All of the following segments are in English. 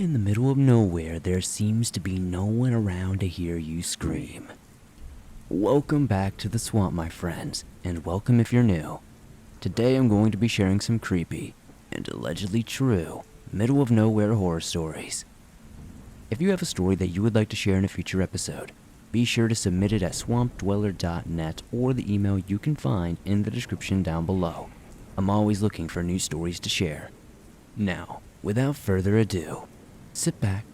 In the middle of nowhere, there seems to be no one around to hear you scream. Welcome back to the swamp, my friends, and welcome if you're new. Today I'm going to be sharing some creepy and allegedly true middle of nowhere horror stories. If you have a story that you would like to share in a future episode, be sure to submit it at swampdweller.net or the email you can find in the description down below. I'm always looking for new stories to share. Now, without further ado, sit back,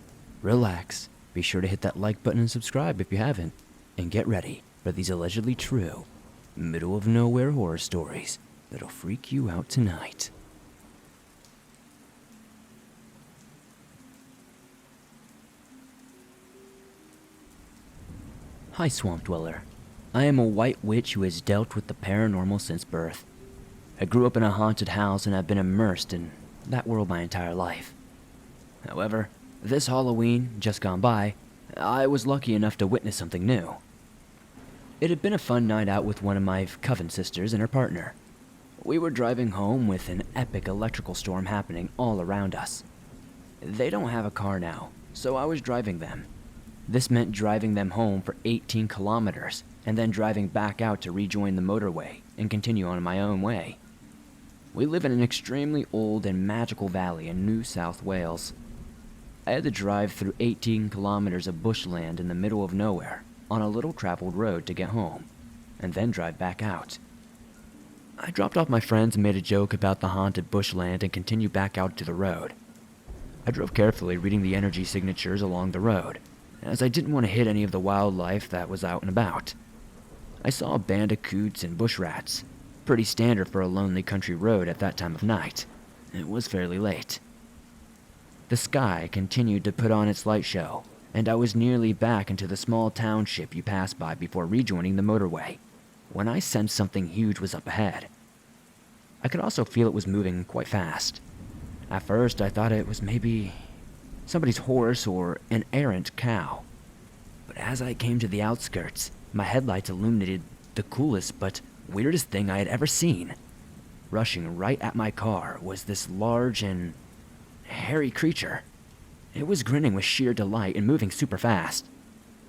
relax, be sure to hit that like button and subscribe if you haven't, and get ready for these allegedly true, middle of nowhere horror stories that'll freak you out tonight. Hi, Swamp Dweller. I am a white witch who has dealt with the paranormal since birth. I grew up in a haunted house and have been immersed in that world my entire life. However, this Halloween, just gone by, I was lucky enough to witness something new. It had been a fun night out with one of my coven sisters and her partner. We were driving home with an epic electrical storm happening all around us. They don't have a car now, so I was driving them. This meant driving them home for 18 kilometers and then driving back out to rejoin the motorway and continue on my own way. We live in an extremely old and magical valley in New South Wales. I had to drive through 18 kilometers of bushland in the middle of nowhere on a little traveled road to get home, and then drive back out. I dropped off my friends and made a joke about the haunted bushland and continued back out to the road. I drove carefully, reading the energy signatures along the road, as I didn't want to hit any of the wildlife that was out and about. I saw bandicoots and bush rats, pretty standard for a lonely country road at that time of night. It was fairly late. The sky continued to put on its light show, and I was nearly back into the small township you pass by before rejoining the motorway, when I sensed something huge was up ahead. I could also feel it was moving quite fast. At first, I thought it was maybe somebody's horse or an errant cow. But as I came to the outskirts, my headlights illuminated the coolest but weirdest thing I had ever seen. Rushing right at my car was this large and hairy creature. It was grinning with sheer delight and moving super fast.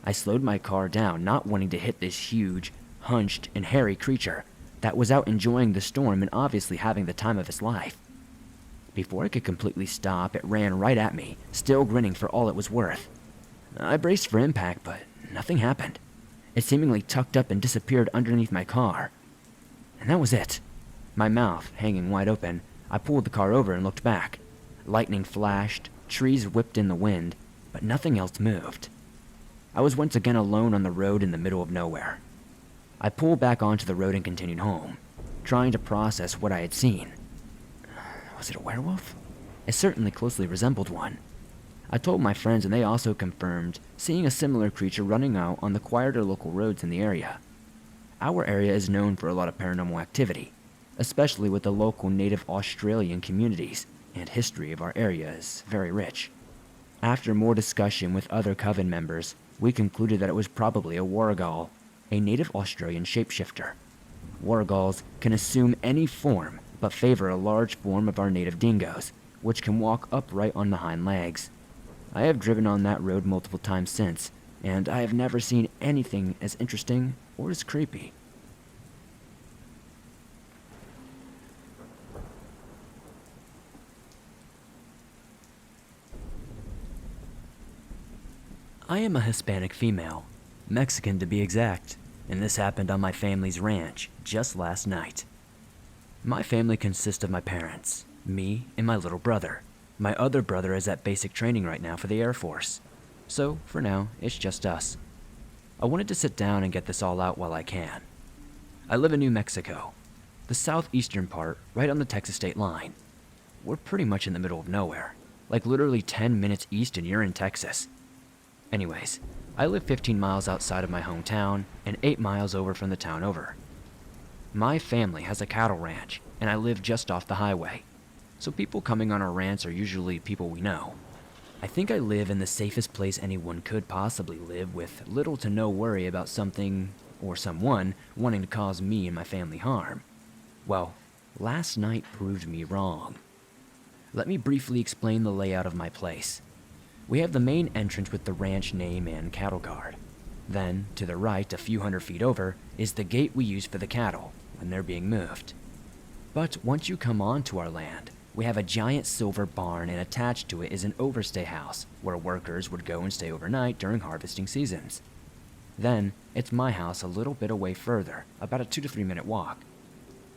I slowed my car down, not wanting to hit this huge, hunched, and hairy creature that was out enjoying the storm and obviously having the time of its life. Before I could completely stop, it ran right at me, still grinning for all it was worth. I braced for impact, but nothing happened. It seemingly tucked up and disappeared underneath my car. And that was it. My mouth hanging wide open, I pulled the car over and looked back. Lightning flashed, trees whipped in the wind, but nothing else moved. I was once again alone on the road in the middle of nowhere. I pulled back onto the road and continued home, trying to process what I had seen. Was it a werewolf? It certainly closely resembled one. I told my friends and they also confirmed seeing a similar creature running out on the quieter local roads in the area. Our area is known for a lot of paranormal activity, especially with the local native Australian communities, and history of our area is very rich. After more discussion with other coven members, we concluded that it was probably a wargal, a native Australian shapeshifter. Wargals can assume any form, but favor a large form of our native dingoes, which can walk upright on the hind legs. I have driven on that road multiple times since, and I have never seen anything as interesting or as creepy. I am a Hispanic female, Mexican to be exact, and this happened on my family's ranch just last night. My family consists of my parents, me, and my little brother. My other brother is at basic training right now for the Air Force. So, for now, it's just us. I wanted to sit down and get this all out while I can. I live in New Mexico, the southeastern part, right on the Texas state line. We're pretty much in the middle of nowhere, like literally 10 minutes east and you're in Texas. Anyways, I live 15 miles outside of my hometown and 8 miles over from the town over. My family has a cattle ranch, and I live just off the highway, so people coming on our ranch are usually people we know. I think I live in the safest place anyone could possibly live, with little to no worry about something or someone wanting to cause me and my family harm. Well, last night proved me wrong. Let me briefly explain the layout of my place. We have the main entrance with the ranch name and cattle guard. Then, to the right, a few hundred feet over, is the gate we use for the cattle when they're being moved. But once you come onto our land, we have a giant silver barn, and attached to it is an overstay house where workers would go and stay overnight during harvesting seasons. Then, it's my house a little bit away further, about a 2 to 3 minute walk.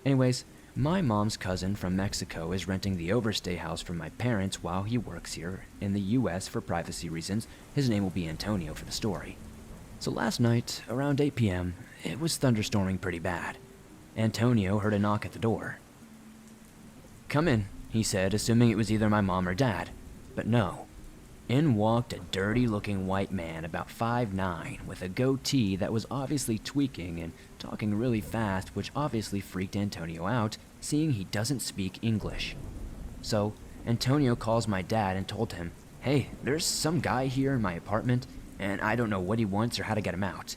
Anyways, my mom's cousin from Mexico is renting the overstay house from my parents while he works here in the US for privacy reasons. His name will be Antonio for the story. So last night, around 8 p.m., it was thunderstorming pretty bad. Antonio heard a knock at the door. "Come in," he said, assuming it was either my mom or dad. But no. In walked a dirty-looking white man about 5'9", with a goatee that was obviously tweaking and talking really fast, which obviously freaked Antonio out, seeing he doesn't speak English. So, Antonio calls my dad and told him, "Hey, there's some guy here in my apartment, and I don't know what he wants or how to get him out."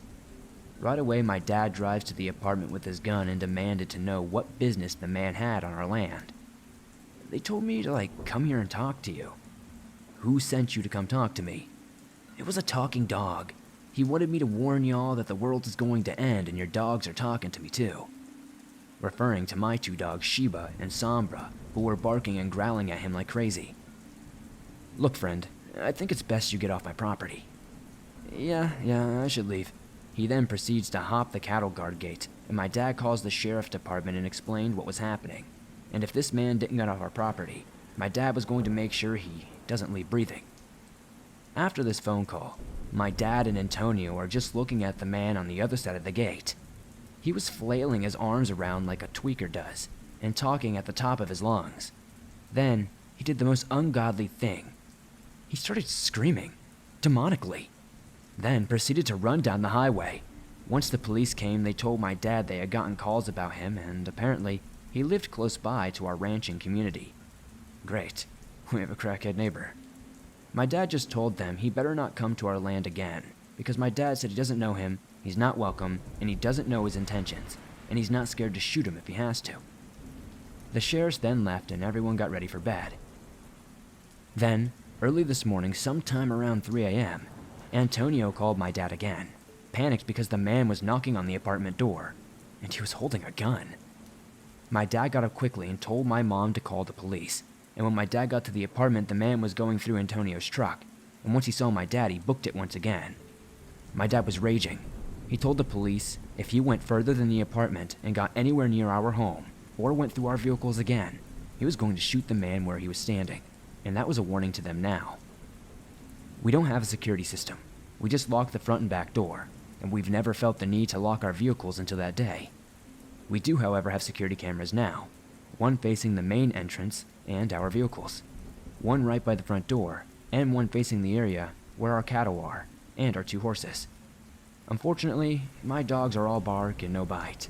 Right away, my dad drives to the apartment with his gun and demanded to know what business the man had on our land. "They told me to, come here and talk to you." "Who sent you to come talk to me?" "It was a talking dog. He wanted me to warn y'all that the world is going to end and your dogs are talking to me too." Referring to my 2 dogs, Sheba and Sombra, who were barking and growling at him like crazy. "Look, friend, I think it's best you get off my property." Yeah, I should leave." He then proceeds to hop the cattle guard gate, and my dad calls the sheriff department and explained what was happening. And if this man didn't get off our property, my dad was going to make sure he doesn't leave breathing. After this phone call, my dad and Antonio are just looking at the man on the other side of the gate. He was flailing his arms around like a tweaker does, and talking at the top of his lungs. Then, he did the most ungodly thing. He started screaming, demonically. Then proceeded to run down the highway. Once the police came, they told my dad they had gotten calls about him, and apparently, he lived close by to our ranching community. Great, we have a crackhead neighbor. My dad just told them he better not come to our land again, because my dad said he doesn't know him, he's not welcome, and he doesn't know his intentions, and he's not scared to shoot him if he has to. The sheriffs then left and everyone got ready for bed. Then, early this morning, sometime around 3 a.m., Antonio called my dad again, panicked because the man was knocking on the apartment door, and he was holding a gun. My dad got up quickly and told my mom to call the police, and when my dad got to the apartment, the man was going through Antonio's truck, and once he saw my dad, he booked it once again. My dad was raging. He told the police if he went further than the apartment and got anywhere near our home, or went through our vehicles again, he was going to shoot the man where he was standing, and that was a warning to them now. We don't have a security system. We just lock the front and back door, and we've never felt the need to lock our vehicles until that day. We do, however, have security cameras now, one facing the main entrance and our vehicles, one right by the front door, and one facing the area where our cattle are, and our 2 horses. Unfortunately, my dogs are all bark and no bite.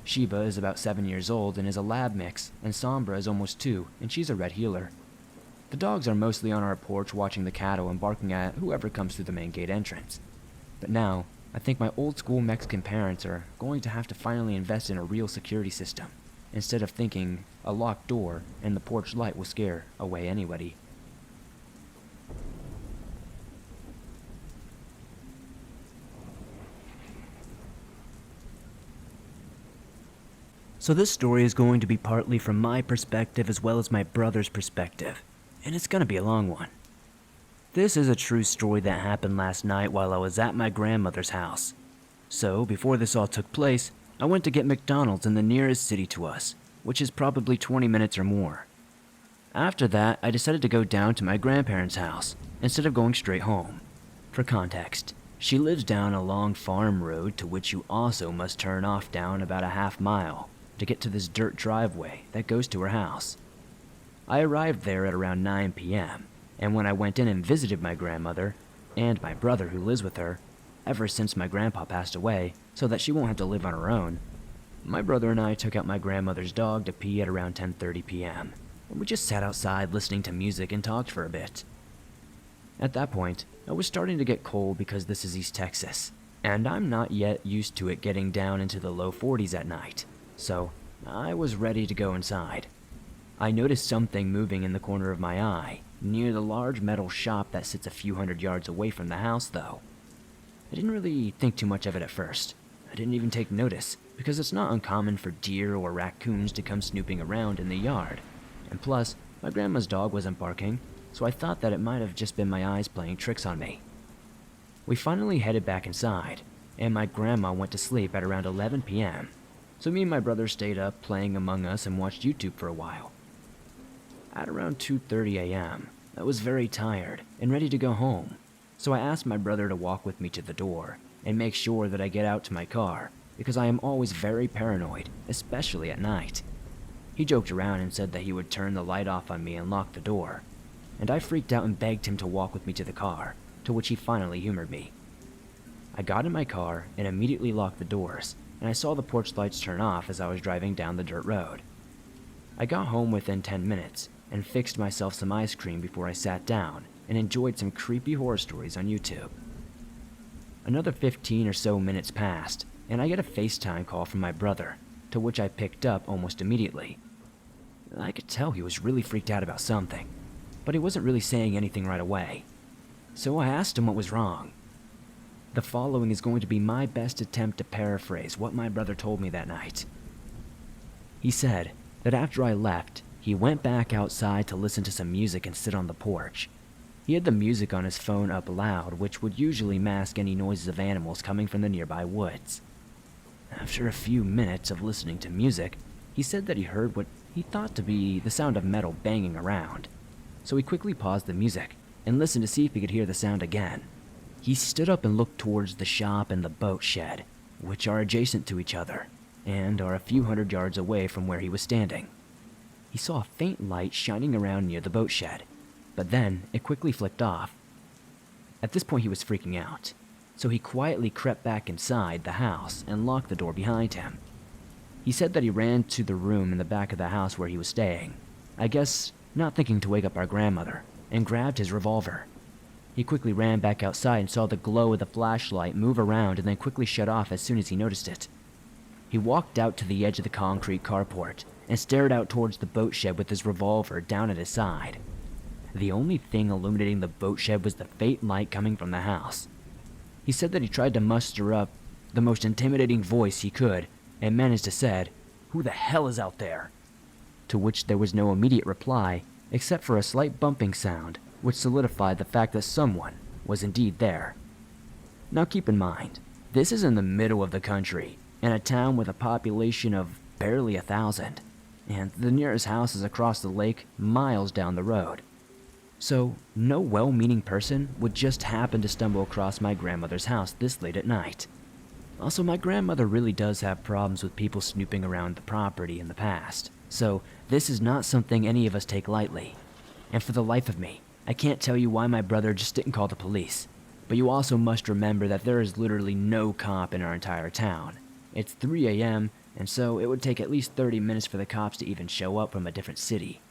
Sheba is about 7 years old and is a lab mix, and Sombra is almost 2, and she's a red heeler. The dogs are mostly on our porch watching the cattle and barking at whoever comes through the main gate entrance. But now, I think my old school Mexican parents are going to have to finally invest in a real security system, instead of thinking a locked door and the porch light will scare away anybody. So this story is going to be partly from my perspective as well as my brother's perspective, and it's going to be a long one. This is a true story that happened last night while I was at my grandmother's house. So, before this all took place, I went to get McDonald's in the nearest city to us, which is probably 20 minutes or more. After that, I decided to go down to my grandparents' house, instead of going straight home. For context, she lives down a long farm road to which you also must turn off down about a half mile to get to this dirt driveway that goes to her house. I arrived there at around 9 p.m., and when I went in and visited my grandmother, and my brother who lives with her, ever since my grandpa passed away, so that she won't have to live on her own, my brother and I took out my grandmother's dog to pee at around 10:30 p.m., and we just sat outside listening to music and talked for a bit. At that point, I was starting to get cold because this is East Texas, and I'm not yet used to it getting down into the low 40s at night, so I was ready to go inside. I noticed something moving in the corner of my eye, near the large metal shop that sits a few hundred yards away from the house, though. I didn't really think too much of it at first. I didn't even take notice, because it's not uncommon for deer or raccoons to come snooping around in the yard. And plus, my grandma's dog wasn't barking, so I thought that it might have just been my eyes playing tricks on me. We finally headed back inside, and my grandma went to sleep at around 11 p.m., so me and my brother stayed up playing Among Us and watched YouTube for a while. At around 2:30 a.m., I was very tired and ready to go home, so I asked my brother to walk with me to the door and make sure that I get out to my car, because I am always very paranoid, especially at night. He joked around and said that he would turn the light off on me and lock the door, and I freaked out and begged him to walk with me to the car, to which he finally humored me. I got in my car and immediately locked the doors, and I saw the porch lights turn off as I was driving down the dirt road. I got home within 10 minutes and fixed myself some ice cream before I sat down and enjoyed some creepy horror stories on YouTube. Another 15 or so minutes passed, and I get a FaceTime call from my brother, to which I picked up almost immediately. I could tell he was really freaked out about something, but he wasn't really saying anything right away. So I asked him what was wrong. The following is going to be my best attempt to paraphrase what my brother told me that night. He said that after I left, he went back outside to listen to some music and sit on the porch. He had the music on his phone up loud, which would usually mask any noises of animals coming from the nearby woods. After a few minutes of listening to music, he said that he heard what he thought to be the sound of metal banging around. So he quickly paused the music and listened to see if he could hear the sound again. He stood up and looked towards the shop and the boat shed, which are adjacent to each other, and are a few hundred yards away from where he was standing. He saw a faint light shining around near the boat shed, but then it quickly flicked off. At this point he was freaking out, so he quietly crept back inside the house and locked the door behind him. He said that he ran to the room in the back of the house where he was staying, I guess not thinking to wake up our grandmother, and grabbed his revolver. He quickly ran back outside and saw the glow of the flashlight move around and then quickly shut off as soon as he noticed it. He walked out to the edge of the concrete carport and stared out towards the boat shed with his revolver down at his side. The only thing illuminating the boat shed was the faint light coming from the house. He said that he tried to muster up the most intimidating voice he could and managed to say, "Who the hell is out there?" To which there was no immediate reply except for a slight bumping sound, which solidified the fact that someone was indeed there. Now keep in mind, this is in the middle of the country, in a town with a population of barely 1,000, and the nearest house is across the lake miles down the road. So, no well-meaning person would just happen to stumble across my grandmother's house this late at night. Also, my grandmother really does have problems with people snooping around the property in the past, so this is not something any of us take lightly. And for the life of me, I can't tell you why my brother just didn't call the police, but you also must remember that there is literally no cop in our entire town. It's 3 a.m., and so it would take at least 30 minutes for the cops to even show up from a different city.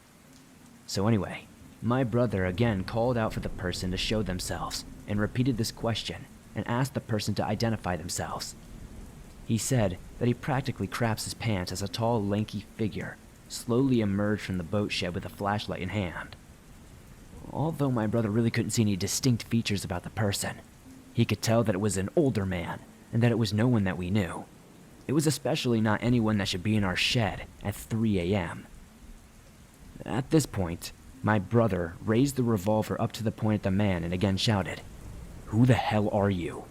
So anyway, my brother again called out for the person to show themselves and repeated this question and asked the person to identify themselves. He said that he practically craps his pants as a tall, lanky figure slowly emerged from the boat shed with a flashlight in hand. Although my brother really couldn't see any distinct features about the person, he could tell that it was an older man and that it was no one that we knew. It was especially not anyone that should be in our shed at 3 a.m. At this point, my brother raised the revolver up to the point at the man and again shouted, "Who the hell are you?"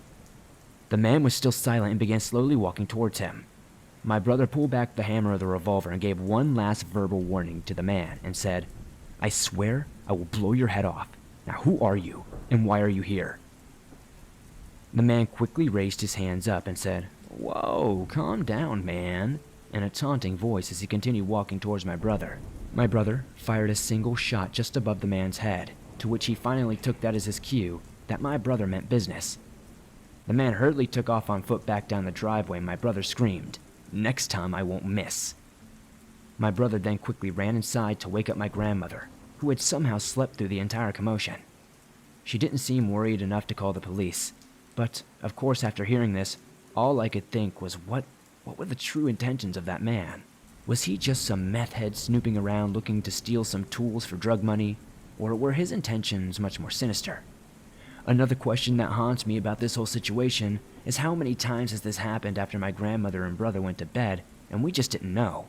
The man was still silent and began slowly walking towards him. My brother pulled back the hammer of the revolver and gave one last verbal warning to the man and said, "I swear I will blow your head off. Now who are you, and why are you here?" The man quickly raised his hands up and said, "Whoa, calm down, man," in a taunting voice as he continued walking towards my brother. My brother fired a single shot just above the man's head, to which he finally took that as his cue that my brother meant business. The man hurriedly took off on foot back down the driveway and my brother screamed, "Next time I won't miss." My brother then quickly ran inside to wake up my grandmother, who had somehow slept through the entire commotion. She didn't seem worried enough to call the police, but of course after hearing this, all I could think was what were the true intentions of that man? Was he just some meth head snooping around looking to steal some tools for drug money? or were his intentions much more sinister? Another question that haunts me about this whole situation is how many times has this happened after my grandmother and brother went to bed and we just didn't know?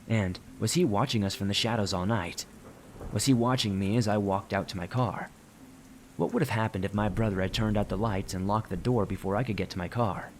And was he watching us from the shadows all night? Was he watching me as I walked out to my car? What would have happened if my brother had turned out the lights and locked the door before I could get to my car?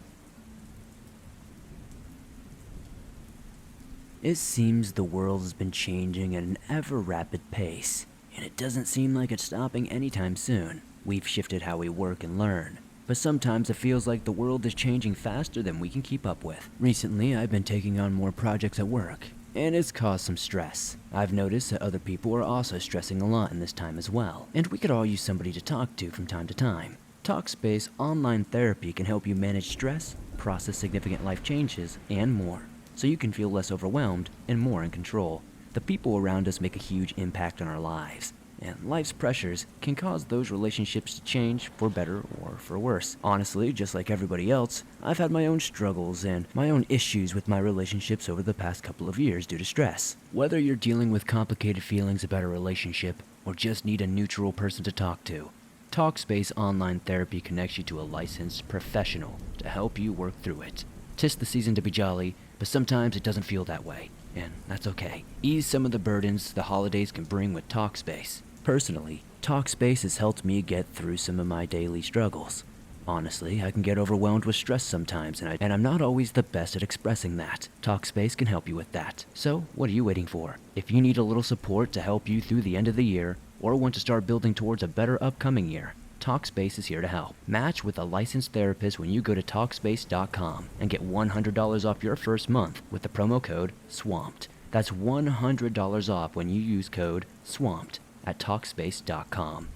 It seems the world has been changing at an ever-rapid pace, and it doesn't seem like it's stopping anytime soon. We've shifted how we work and learn, but sometimes it feels like the world is changing faster than we can keep up with. Recently, I've been taking on more projects at work, and it's caused some stress. I've noticed that other people are also stressing a lot in this time as well, and we could all use somebody to talk to from time to time. Talkspace online therapy can help you manage stress, process significant life changes, and more, so you can feel less overwhelmed and more in control. The people around us make a huge impact on our lives, and life's pressures can cause those relationships to change for better or for worse. Honestly, just like everybody else, I've had my own struggles and my own issues with my relationships over the past couple of years due to stress. Whether you're dealing with complicated feelings about a relationship or just need a neutral person to talk to, Talkspace online therapy connects you to a licensed professional to help you work through it. 'Tis the season to be jolly, but sometimes it doesn't feel that way, and that's okay. Ease some of the burdens the holidays can bring with Talkspace. Personally, Talkspace has helped me get through some of my daily struggles. Honestly, I can get overwhelmed with stress sometimes, and I'm not always the best at expressing that. Talkspace can help you with that. So, what are you waiting for? If you need a little support to help you through the end of the year, or want to start building towards a better upcoming year, Talkspace is here to help. Match with a licensed therapist when you go to Talkspace.com and get $100 off your first month with the promo code SWAMPED. That's $100 off when you use code SWAMPED at Talkspace.com.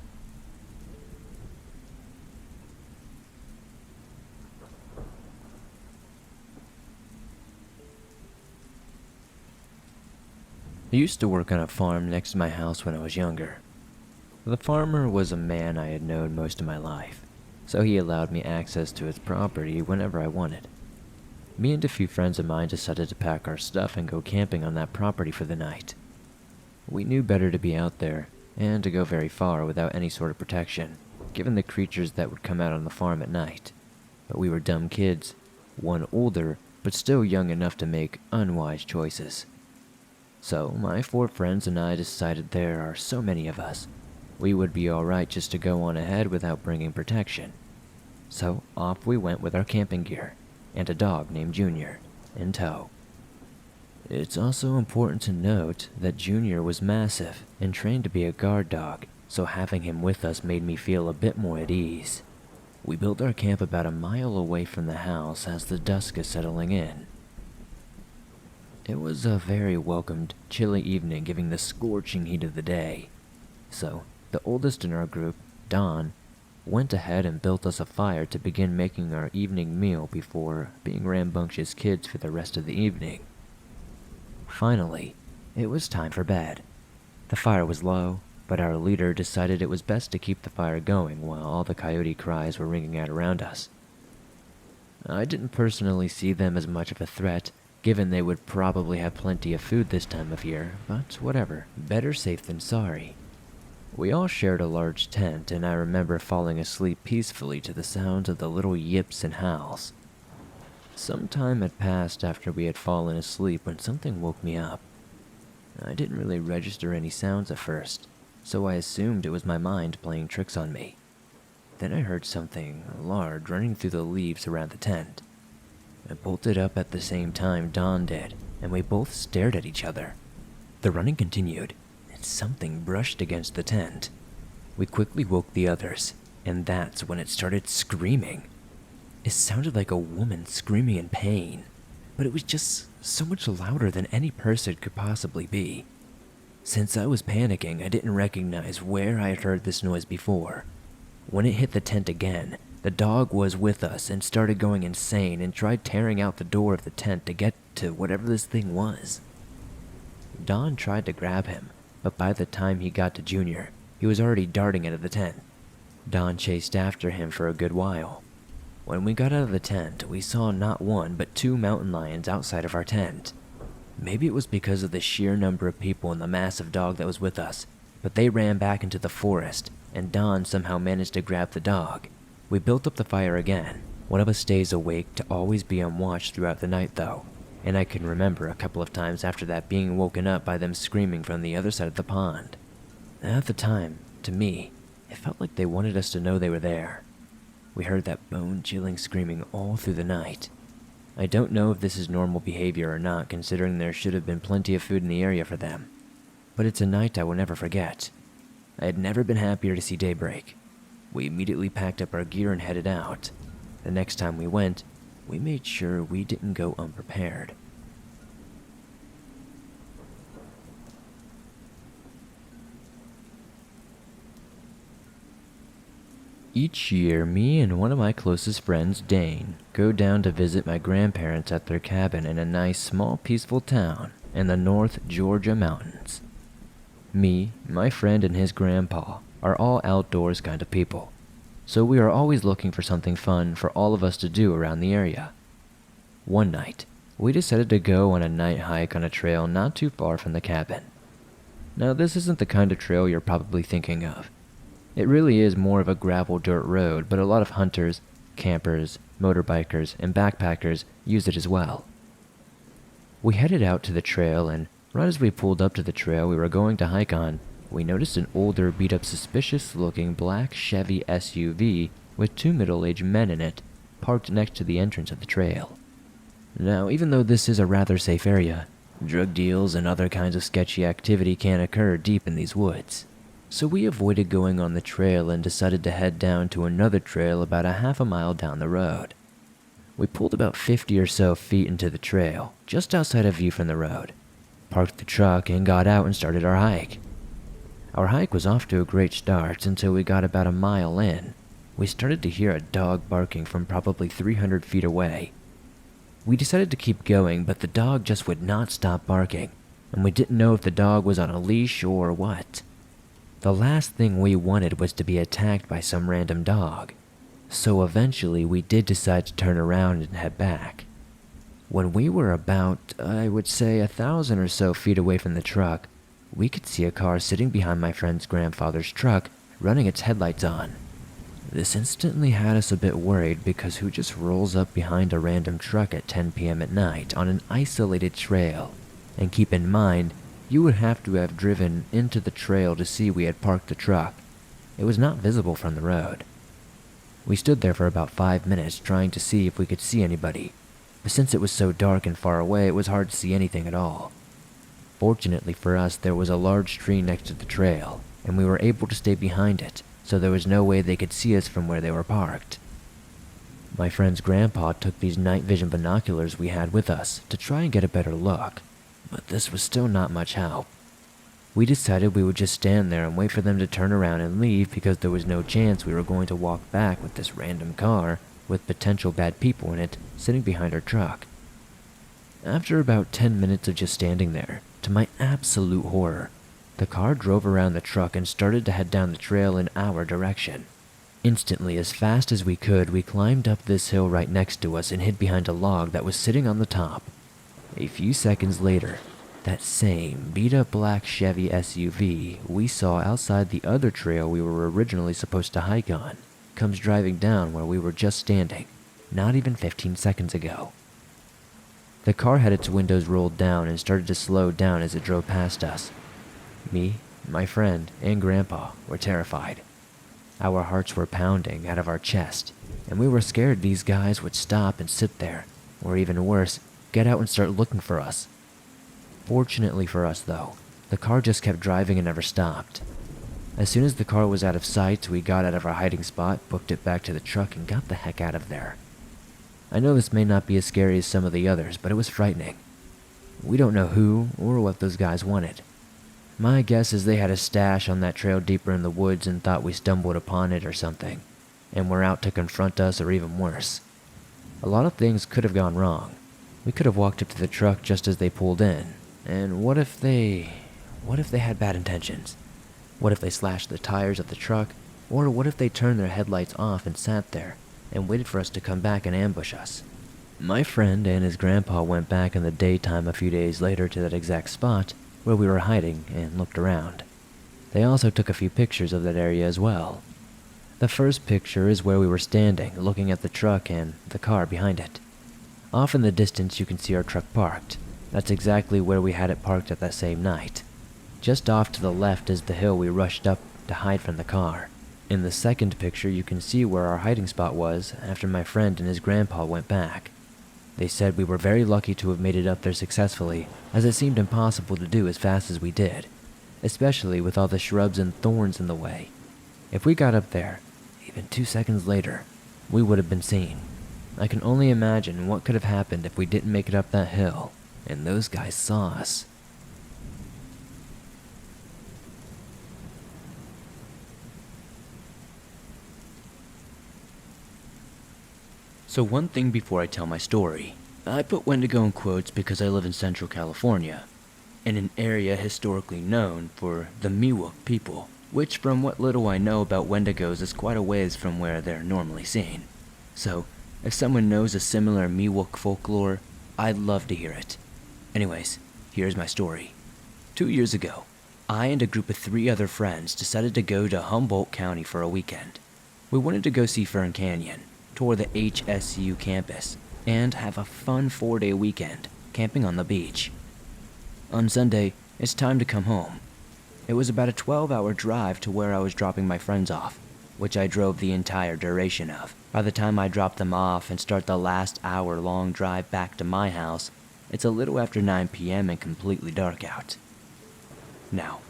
I used to work on a farm next to my house when I was younger. The farmer was a man I had known most of my life, so he allowed me access to his property whenever I wanted. Me and a few friends of mine decided to pack our stuff and go camping on that property for the night. We knew better to be out there, and to go very far without any sort of protection, given the creatures that would come out on the farm at night. But we were dumb kids, one older, but still young enough to make unwise choices. So my 4 friends and I decided there are so many of us, we would be alright just to go on ahead without bringing protection. So off we went with our camping gear, and a dog named Junior, in tow. It's also important to note that Junior was massive and trained to be a guard dog, so having him with us made me feel a bit more at ease. We built our camp about a mile away from the house as the dusk is settling in. It was a very welcomed, chilly evening given the scorching heat of the day. So, the oldest in our group, Don, went ahead and built us a fire to begin making our evening meal before being rambunctious kids for the rest of the evening. Finally, it was time for bed. The fire was low, but our leader decided it was best to keep the fire going while all the coyote cries were ringing out around us. I didn't personally see them as much of a threat, given they would probably have plenty of food this time of year, but whatever, better safe than sorry. We all shared a large tent, and I remember falling asleep peacefully to the sounds of the little yips and howls. Some time had passed after we had fallen asleep when something woke me up. I didn't really register any sounds at first, so I assumed it was my mind playing tricks on me. Then I heard something large running through the leaves around the tent. I bolted up at the same time Don did, and we both stared at each other. The running continued, and something brushed against the tent. We quickly woke the others, and that's when it started screaming. It sounded like a woman screaming in pain, but it was just so much louder than any person could possibly be. Since I was panicking, I didn't recognize where I had heard this noise before. When it hit the tent again, the dog was with us and started going insane and tried tearing out the door of the tent to get to whatever this thing was. Don tried to grab him, but by the time he got to Junior, he was already darting out of the tent. Don chased after him for a good while. When we got out of the tent, we saw not one but 2 mountain lions outside of our tent. Maybe it was because of the sheer number of people and the massive dog that was with us, but they ran back into the forest, and Don somehow managed to grab the dog. We built up the fire again. One of us stays awake to always be on watch throughout the night though, and I can remember a couple of times after that being woken up by them screaming from the other side of the pond. At the time, to me, it felt like they wanted us to know they were there. We heard that bone-chilling screaming all through the night. I don't know if this is normal behavior or not, considering there should have been plenty of food in the area for them. But it's a night I will never forget. I had never been happier to see daybreak. We immediately packed up our gear and headed out. The next time we went, we made sure we didn't go unprepared. Each year, me and one of my closest friends, Dane, go down to visit my grandparents at their cabin in a nice, small, peaceful town in the North Georgia mountains. Me, my friend, and his grandpa are all outdoors kind of people, so we are always looking for something fun for all of us to do around the area. One night, we decided to go on a night hike on a trail not too far from the cabin. Now, this isn't the kind of trail you're probably thinking of. It really is more of a gravel dirt road, but a lot of hunters, campers, motorbikers, and backpackers use it as well. We headed out to the trail, and right as we pulled up to the trail we were going to hike on, we noticed an older, beat-up, suspicious-looking black Chevy SUV with two middle-aged men in it, parked next to the entrance of the trail. Now, even though this is a rather safe area, drug deals and other kinds of sketchy activity can occur deep in these woods. So we avoided going on the trail and decided to head down to another trail about a half a mile down the road. We pulled about 50 or so feet into the trail, just outside of view from the road, parked the truck, and got out and started our hike. Our hike was off to a great start until we got about a mile in. We started to hear a dog barking from probably 300 feet away. We decided to keep going, but the dog just would not stop barking, and we didn't know if the dog was on a leash or what. The last thing we wanted was to be attacked by some random dog, so eventually we did decide to turn around and head back. When we were about, I would say, 1,000 or so feet away from the truck, we could see a car sitting behind my friend's grandfather's truck, running its headlights on. This instantly had us a bit worried, because who just rolls up behind a random truck at 10 p.m. at night on an isolated trail? And keep in mind, you would have to have driven into the trail to see we had parked the truck. It was not visible from the road. We stood there for about 5 minutes trying to see if we could see anybody, but since it was so dark and far away, it was hard to see anything at all. Fortunately for us, there was a large tree next to the trail, and we were able to stay behind it, so there was no way they could see us from where they were parked. My friend's grandpa took these night vision binoculars we had with us to try and get a better look, but this was still not much help. We decided we would just stand there and wait for them to turn around and leave, because there was no chance we were going to walk back with this random car with potential bad people in it sitting behind our truck. After about 10 minutes of just standing there, to my absolute horror, the car drove around the truck and started to head down the trail in our direction. Instantly, as fast as we could, we climbed up this hill right next to us and hid behind a log that was sitting on the top. A few seconds later, that same beat-up black Chevy SUV we saw outside the other trail we were originally supposed to hike on comes driving down where we were just standing, not even 15 seconds ago. The car had its windows rolled down and started to slow down as it drove past us. Me, my friend, and Grandpa were terrified. Our hearts were pounding out of our chest, and we were scared these guys would stop and sit there, or even worse, get out and start looking for us. Fortunately for us, though, the car just kept driving and never stopped. As soon as the car was out of sight, we got out of our hiding spot, booked it back to the truck, and got the heck out of there. I know this may not be as scary as some of the others, but it was frightening. We don't know who or what those guys wanted. My guess is they had a stash on that trail deeper in the woods and thought we stumbled upon it or something, and were out to confront us, or even worse. A lot of things could have gone wrong. We could have walked up to the truck just as they pulled in, and what if they had bad intentions? What if they slashed the tires of the truck, or what if they turned their headlights off and sat there and waited for us to come back and ambush us? My friend and his grandpa went back in the daytime a few days later to that exact spot where we were hiding and looked around. They also took a few pictures of that area as well. The first picture is where we were standing, looking at the truck and the car behind it. Off in the distance you can see our truck parked. That's exactly where we had it parked at that same night. Just off to the left is the hill we rushed up to hide from the car. In the second picture you can see where our hiding spot was after my friend and his grandpa went back. They said we were very lucky to have made it up there successfully, as it seemed impossible to do as fast as we did, especially with all the shrubs and thorns in the way. If we got up there, even 2 seconds later, we would have been seen. I can only imagine what could have happened if we didn't make it up that hill, and those guys saw us. So one thing before I tell my story, I put Wendigo in quotes because I live in Central California, in an area historically known for the Miwok people, which from what little I know about Wendigos is quite a ways from where they're normally seen. So, if someone knows a similar Miwok folklore, I'd love to hear it. Anyways, here's my story. 2 years ago, I and a group of 3 other friends decided to go to Humboldt County for a weekend. We wanted to go see Fern Canyon, tour the HSU campus, and have a fun 4-day weekend camping on the beach. On Sunday, it's time to come home. It was about a 12-hour drive to where I was dropping my friends off, which I drove the entire duration of. By the time I drop them off and start the last hour-long drive back to my house, it's a little after 9 p.m. and completely dark out. Now,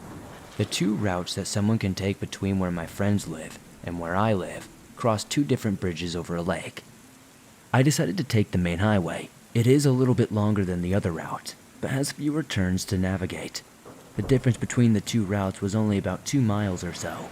the 2 routes that someone can take between where my friends live and where I live cross 2 different bridges over a lake. I decided to take the main highway. It is a little bit longer than the other route, but has fewer turns to navigate. The difference between the 2 routes was only about 2 miles or so.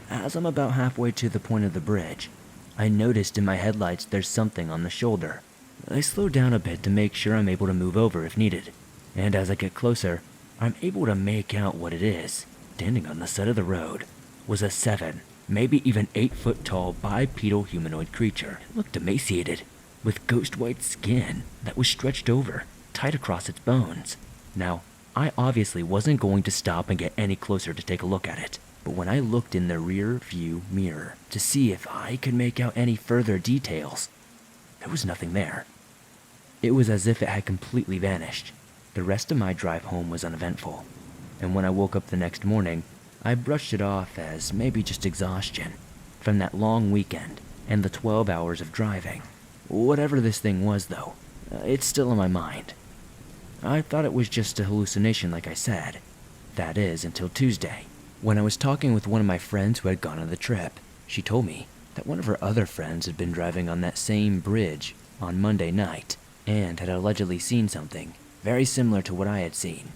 As I'm about halfway to the point of the bridge, I noticed in my headlights there's something on the shoulder. I slow down a bit to make sure I'm able to move over if needed, and as I get closer, I'm able to make out what it is. Standing on the side of the road was a 7, maybe even 8-foot tall bipedal humanoid creature. It looked emaciated, with ghost white skin that was stretched over, tight across its bones. Now, I obviously wasn't going to stop and get any closer to take a look at it, but when I looked in the rear view mirror to see if I could make out any further details, there was nothing there. It was as if it had completely vanished. The rest of my drive home was uneventful, and when I woke up the next morning, I brushed it off as maybe just exhaustion from that long weekend and the 12 hours of driving. Whatever this thing was though, it's still in my mind. I thought it was just a hallucination like I said. That is, until Tuesday, when I was talking with one of my friends who had gone on the trip. She told me that one of her other friends had been driving on that same bridge on Monday night and had allegedly seen something very similar to what I had seen.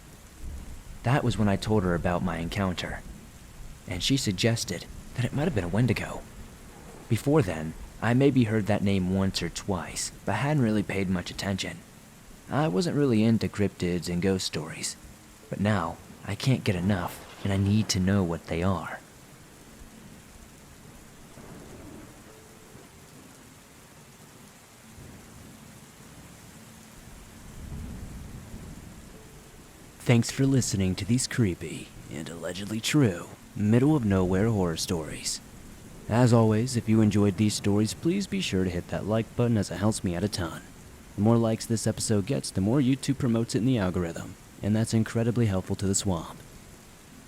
That was when I told her about my encounter, and she suggested that it might have been a Wendigo. Before then, I maybe heard that name once or twice, but hadn't really paid much attention. I wasn't really into cryptids and ghost stories, but now I can't get enough, and I need to know what they are. Thanks for listening to these creepy and allegedly true middle-of-nowhere horror stories. As always, if you enjoyed these stories, please be sure to hit that like button as it helps me out a ton. The more likes this episode gets, the more YouTube promotes it in the algorithm, and that's incredibly helpful to the swamp.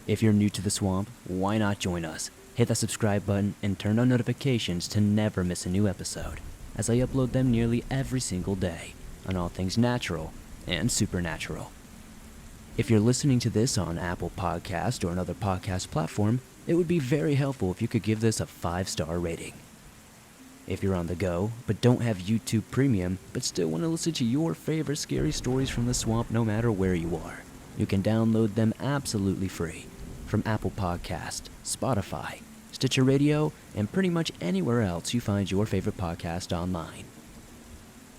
If you're new to the swamp, why not join us? Hit that subscribe button and turn on notifications to never miss a new episode, as I upload them nearly every single day on all things natural and supernatural. If you're listening to this on Apple Podcast or another podcast platform, it would be very helpful if you could give this a 5-star rating. If you're on the go, but don't have YouTube Premium, but still want to listen to your favorite scary stories from the swamp no matter where you are, you can download them absolutely free from Apple Podcast, Spotify, Stitcher Radio, and pretty much anywhere else you find your favorite podcast online.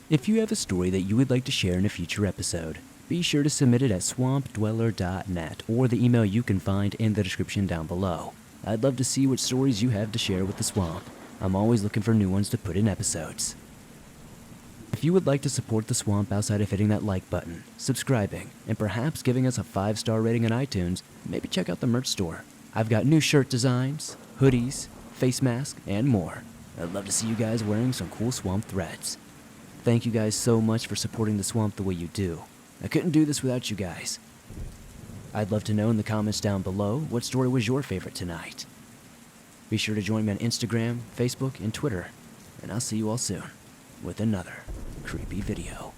If you have a story that you would like to share in a future episode, be sure to submit it at swampdweller.net or the email you can find in the description down below. I'd love to see what stories you have to share with the swamp. I'm always looking for new ones to put in episodes. If you would like to support the swamp outside of hitting that like button, subscribing, and perhaps giving us a 5-star rating on iTunes, maybe check out the merch store. I've got new shirt designs, hoodies, face masks, and more. I'd love to see you guys wearing some cool swamp threads. Thank you guys so much for supporting the swamp the way you do. I couldn't do this without you guys. I'd love to know in the comments down below what story was your favorite tonight. Be sure to join me on Instagram, Facebook, and Twitter, and I'll see you all soon with another creepy video.